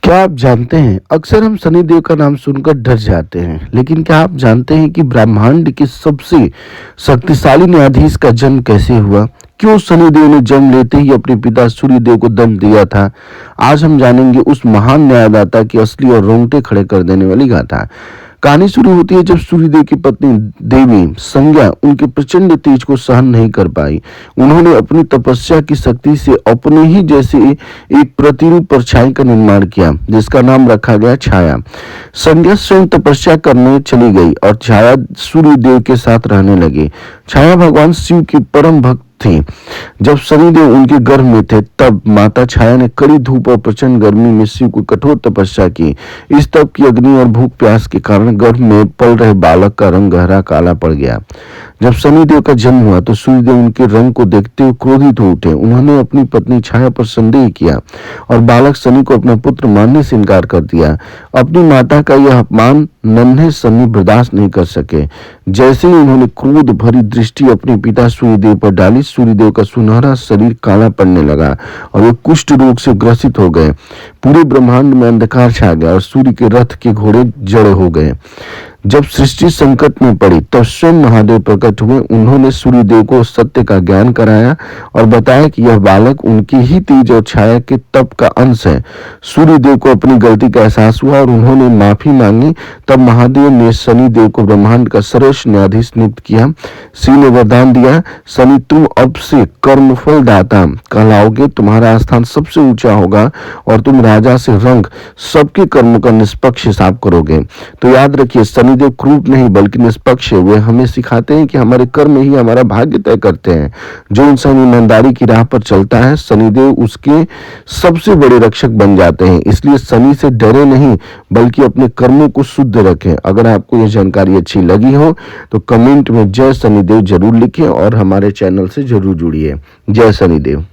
क्या आप जानते हैं, अक्सर हम शनिदेव का नाम सुनकर डर जाते हैं, लेकिन क्या आप जानते हैं कि ब्रह्मांड के सबसे शक्तिशाली न्यायाधीश का जन्म कैसे हुआ? क्यों शनिदेव ने जन्म लेते ही अपने पिता सूर्यदेव को दंड दिया था? आज हम जानेंगे उस महान न्यायदाता की असली और रोंगटे खड़े कर देने वाली गाथा। कहानी शुरू होती है जब सूर्यदेव की पत्नी देवी संज्ञा उनके प्रचंड तेज को सहन नहीं कर पाई। उन्होंने अपनी तपस्या की शक्ति से अपने ही जैसे एक प्रतिरूप परछाई का निर्माण किया, जिसका नाम रखा गया छाया। संज्ञा स्वयं तपस्या करने चली गई और छाया सूर्यदेव के साथ रहने लगी। छाया भगवान शिव की परम भक्त थी। जब शनिदेव उनके गर्भ में थे, तब माता छाया ने कड़ी धूप और प्रचंड गर्मी में शिव को कठोर तपस्या की। इस तप की अग्नि और भूख प्यास के कारण गर्भ में पल रहे बालक का रंग गहरा काला पड़ गया। जब शनिदेव का जन्म हुआ तो सूर्यदेव उनके रंग को देखते हुए क्रोधित हो उठे। उन्होंने अपनी पत्नी छाया पर संदेह किया और बालक शनि को अपना पुत्र मानने से इनकार कर दिया। अपनी माता का यह अपमान नन्हे शनि बर्दाश्त नहीं कर सके। जैसे ही उन्होंने क्रोध भरी दृष्टि अपने पिता सूर्यदेव पर डाली, सूर्यदेव का सुनहरा शरीर काला पड़ने लगा और वे कुष्ठ रोग से ग्रसित हो गए। पूरे ब्रह्मांड में अंधकार छा गया और सूर्य के रथ के घोड़े जड़ हो गए। जब सृष्टि संकट में पड़ी, तब स्वयं महादेव प्रकट हुए। उन्होंने सूर्यदेव को सत्य का ज्ञान कराया और बताया कि यह बालक उनकी ही तेज और छाया के तप का अंश है। सूर्यदेव को अपनी गलती का एहसास हुआ और उन्होंने माफी मांगी। तब महादेव ने शनिदेव को ब्रह्मांड का सर्वोच्च न्यायाधीश नियुक्त किया। शिव ने वरदान दिया, शनि तुम अब से कर्मफल दाता कहलाओगे। तुम्हारा स्थान सबसे ऊंचा होगा और तुम राजा से रंग सबके कर्मों का निष्पक्ष हिसाब करोगे। तो याद रखिए, शनिदेव क्रूर नहीं बल्कि निष्पक्ष है। वे हमें सिखाते हैं कि हमारे कर्म ही हमारा भाग्य तय करते हैं। जो इंसान ईमानदारी की राह पर चलता है, शनिदेव उसके सबसे बड़े रक्षक बन जाते हैं। इसलिए शनि से डरे नहीं, बल्कि अपने कर्मों को शुद्ध रखें। अगर आपको यह जानकारी अच्छी लगी हो तो कमेंट में जय शनिदेव जरूर लिखें और हमारे चैनल से जरूर जुड़िए। जय शनिदेव।